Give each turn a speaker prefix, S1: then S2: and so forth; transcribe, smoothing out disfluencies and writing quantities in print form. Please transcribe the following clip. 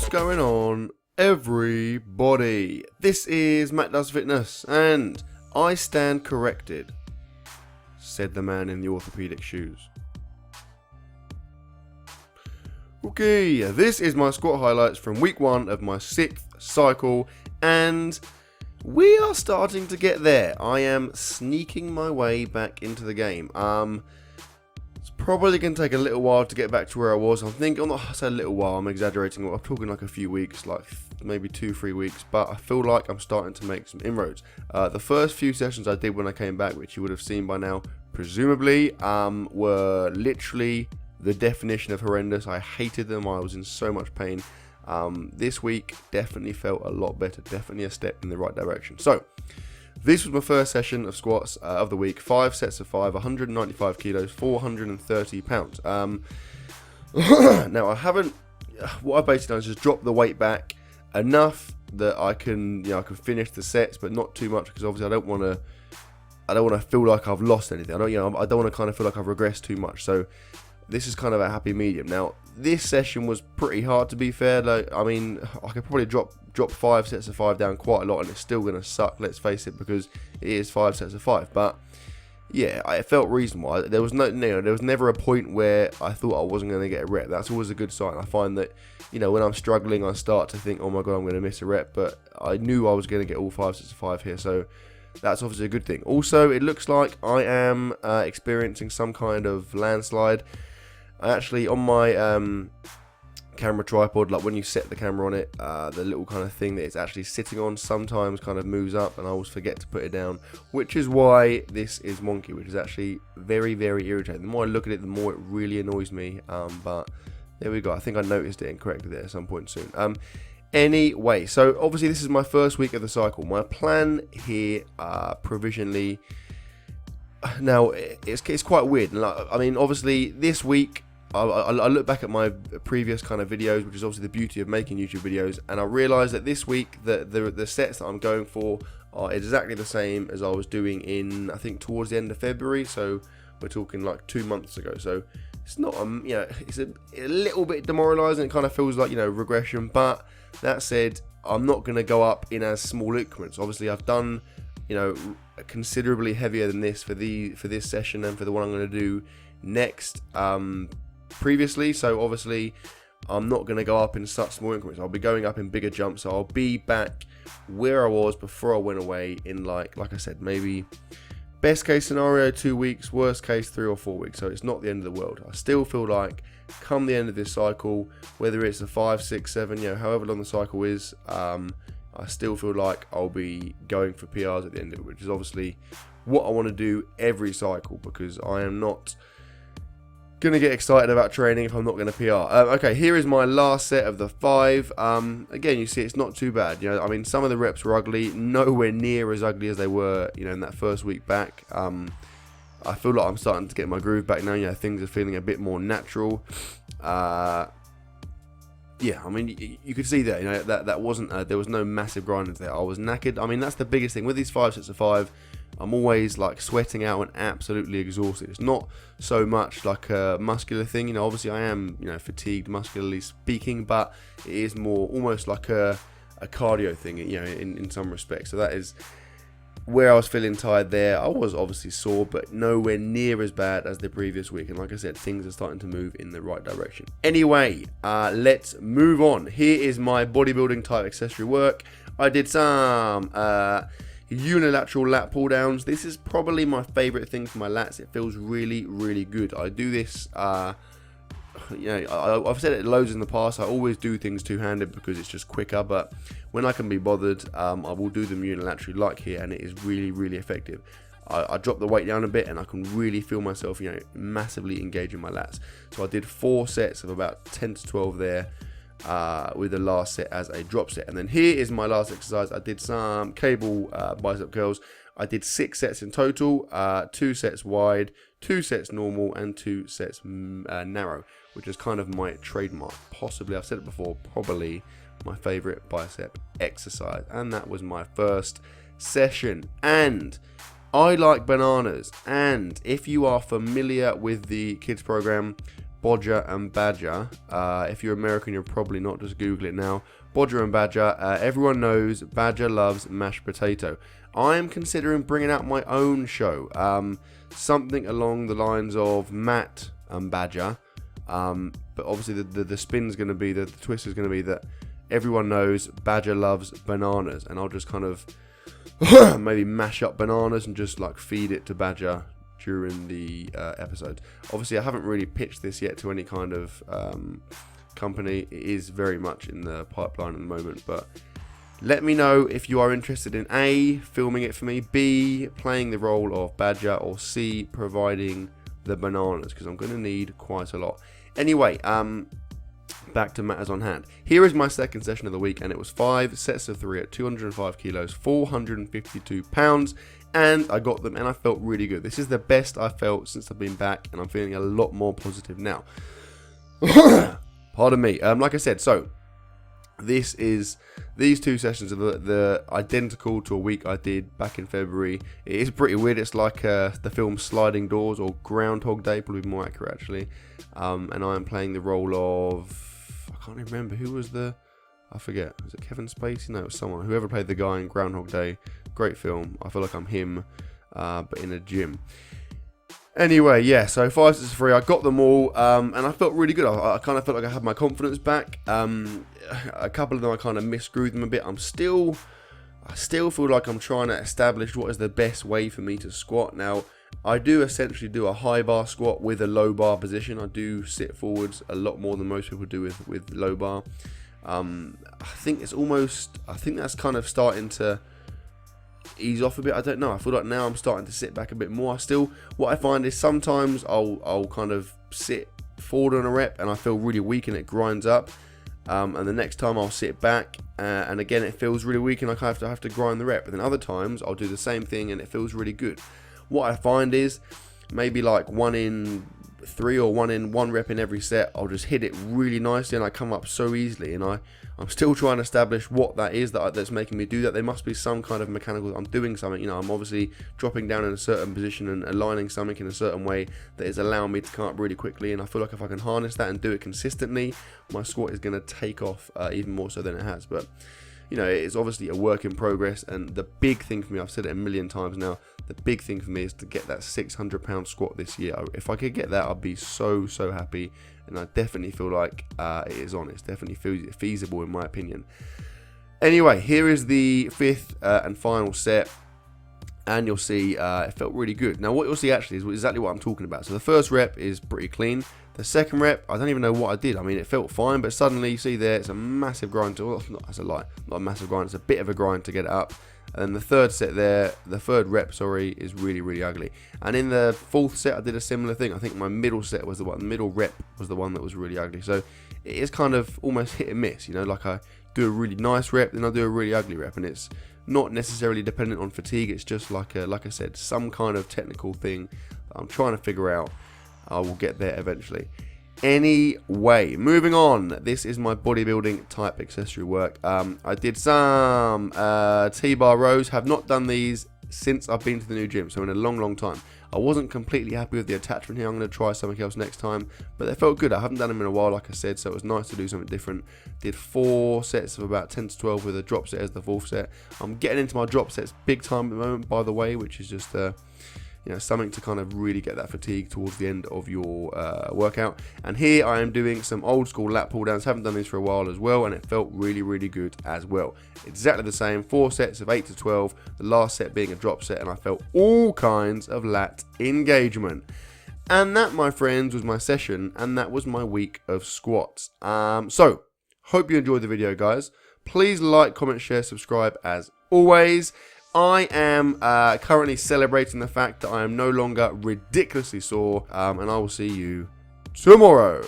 S1: What's going on, everybody? This is Mattdoesfitness, and I stand corrected, said the man in the orthopedic shoes. Okay, this is my squat highlights from week 1 of my 6th cycle, and we are starting to get there. I am sneaking my way back into the game. It's probably going to take a little while to get back to where I was. I'm thinking, I say a little while, I'm exaggerating. I'm talking like a few weeks, like maybe 2-3 weeks, but I feel like I'm starting to make some inroads. The first few sessions I did when I came back, which you would have seen by now, presumably, were literally the definition of horrendous. I hated them. I was in so much pain. This week definitely felt a lot better. Definitely a step in the right direction. So this was my first session of squats of the week. 5 sets of 5, 195 kilos, 430 pounds. Now I haven't. What I've basically done is just drop the weight back enough that I can finish the sets, but not too much, because obviously I don't want to feel like I've lost anything. I don't want to kind of feel like I've regressed too much. So this is kind of a happy medium. Now, this session was pretty hard, to be fair. Like, I mean, I could probably drop 5 sets of 5 down quite a lot, and it's still going to suck, let's face it, because it is 5 sets of 5. But yeah, it felt reasonable. There was there was never a point where I thought I wasn't going to get a rep. That's always a good sign. I find that, when I'm struggling, I start to think, oh my god, I'm going to miss a rep. But I knew I was going to get all 5 sets of 5 here, so that's obviously a good thing. Also, it looks like I am experiencing some kind of landslide. I actually, on my camera tripod, like when you set the camera on it, the little kind of thing that it's actually sitting on sometimes kind of moves up, and I always forget to put it down, which is why this is wonky, which is actually very, very irritating. The more I look at it, the more it really annoys me, but there we go. I think I noticed it and corrected it at some point soon. Anyway, so obviously this is my first week of the cycle. My plan here, provisionally, now it's quite weird. I mean, obviously this week, I look back at my previous kind of videos, which is obviously the beauty of making YouTube videos, and I realised that this week the sets that I'm going for are exactly the same as I was doing in, I think, towards the end of February. So we're talking like 2 months ago. So it's not it's a little bit demoralising. It kind of feels like regression. But that said, I'm not going to go up in as small increments. Obviously, I've done considerably heavier than this for this session and for the one I'm going to do next. Previously, so obviously I'm not going to go up in such small increments. I'll be going up in bigger jumps, so I'll be back where I was before I went away in like I said, maybe best case scenario 2 weeks, worst case 3 or 4 weeks. So it's not the end of the world. I still feel like come the end of this cycle, whether it's a 5, 6, 7, however long the cycle is, I still feel like I'll be going for PRs at the end of it, which is obviously what I want to do every cycle, because I am not going to get excited about training if I'm not going to PR. Okay, here is my last set of the 5. Again, you see it's not too bad. I mean, some of the reps were ugly, nowhere near as ugly as they were, in that first week back. I feel like I'm starting to get my groove back now. Things are feeling a bit more natural. Yeah, I mean, you could see there, that wasn't, there was no massive grinding there. I was knackered. I mean, that's the biggest thing with these 5 sets of 5. I'm always like sweating out and absolutely exhausted. It's not so much like a muscular thing. Obviously I am, fatigued muscularly speaking, but it is more almost like a cardio thing, in some respects. So that is where I was feeling tired there. I was obviously sore, but nowhere near as bad as the previous week. And like I said, things are starting to move in the right direction. Anyway, let's move on. Here is my bodybuilding type accessory work. I did some unilateral lat pull downs. This is probably my favorite thing for my lats. It feels really, really good. I do this, I've said it loads in the past. I always do things two-handed because it's just quicker, but when I can be bothered, I will do them unilaterally like here, and it is really, really effective. I drop the weight down a bit and I can really feel myself, massively engaging my lats. So I did 4 sets of about 10 to 12 there, with the last set as a drop set. And then here is my last exercise. I did some cable bicep curls. I did 6 sets in total, 2 sets wide, 2 sets normal, and 2 sets narrow, which is kind of my trademark. Possibly, I've said it before, probably my favorite bicep exercise. And that was my first session. And I like bananas. And if you are familiar with the kids program, Bodger and Badger. If you're American, you're probably not. Just Google it now. Bodger and Badger. Everyone knows Badger loves mashed potato. I am considering bringing out my own show. Something along the lines of Matt and Badger. But obviously the spin's going to be, the twist is going to be that everyone knows Badger loves bananas. And I'll just kind of maybe mash up bananas and just like feed it to Badger during the episode. Obviously, I haven't really pitched this yet to any kind of company. It is very much in the pipeline at the moment, but let me know if you are interested in A, filming it for me, B, playing the role of Badger, or C, providing the bananas, because I'm going to need quite a lot. Anyway, back to matters on hand. Here is my second session of the week, and it was 5 sets of 3 at 205 kilos, 452 pounds, and I got them, and I felt really good. This is the best I felt since I've been back, and I'm feeling a lot more positive now. Pardon me. Like I said, so these two sessions are the identical to a week I did back in February. It is pretty weird. It's like the film Sliding Doors, or Groundhog Day, probably more accurate actually. And I am playing the role of, I can't even remember who was I forget. Was it Kevin Spacey? No, it was someone. Whoever played the guy in Groundhog Day. Great film. I feel like I'm him, but in a gym. Anyway, yeah, so 5 sets of 3, I got them all, and I felt really good. I kind of felt like I had my confidence back. A couple of them I kind of misscrewed them a bit. I still feel like I'm trying to establish what is the best way for me to squat. Now, I do essentially do a high bar squat with a low bar position. I do sit forwards a lot more than most people do with low bar. I think that's kind of starting to ease off a bit. I don't know. I feel like now I'm starting to sit back a bit more. What I find is sometimes I'll kind of sit forward on a rep and I feel really weak and it grinds up. And the next time I'll sit back and again it feels really weak and I kind of have to grind the rep. But then other times I'll do the same thing and it feels really good. What I find is maybe like 1 in 3 or 1 rep in every set, I'll just hit it really nicely and I come up so easily, and I'm still trying to establish what that is that's making me do that. There must be some kind of mechanical, I'm doing something, I'm obviously dropping down in a certain position and aligning something in a certain way that is allowing me to come up really quickly, and I feel like if I can harness that and do it consistently, my squat is going to take off even more so than it has. But it's obviously a work in progress, and the big thing for me, I've said it a million times now, the big thing for me is to get that 600-pound squat this year. If I could get that, I'd be so happy, and I definitely feel like it is on. It's definitely feasible in my opinion. Anyway, here is the 5th and final set, and you'll see it felt really good. Now, what you'll see actually is exactly what I'm talking about. So the first rep is pretty clean. The second rep, I don't even know what I did. I mean, it felt fine, but suddenly you see there, it's a massive grind that's a lie, not a massive grind, it's a bit of a grind to get it up. And then the third set there, the third rep, is really ugly. And in the 4th set, I did a similar thing. I think my middle set was the middle rep was the one that was really ugly. So it is kind of almost hit and miss, like I do a really nice rep, then I do a really ugly rep, and it's not necessarily dependent on fatigue. It's just like I said, some kind of technical thing that I'm trying to figure out. I will get there eventually. Anyway, moving on. This is my bodybuilding type accessory work. I did some T-bar rows. Have not done these since I've been to the new gym, so in a long time. I wasn't completely happy with the attachment here. I'm going to try something else next time, but they felt good. I haven't done them in a while, like I said, so it was nice to do something different. Did 4 sets of about 10 to 12 with a drop set as the 4th set. I'm getting into my drop sets big time at the moment, by the way, which is just something to kind of really get that fatigue towards the end of your workout. And here I am doing some old school lat pull downs. Haven't done these for a while as well, and it felt really good as well. Exactly the same, 4 sets of 8 to 12, the last set being a drop set, and I felt all kinds of lat engagement. And that, my friends, was my session, and that was my week of squats. So hope you enjoyed the video, guys. Please like, comment, share, subscribe as always. I am currently celebrating the fact that I am no longer ridiculously sore, and I will see you tomorrow.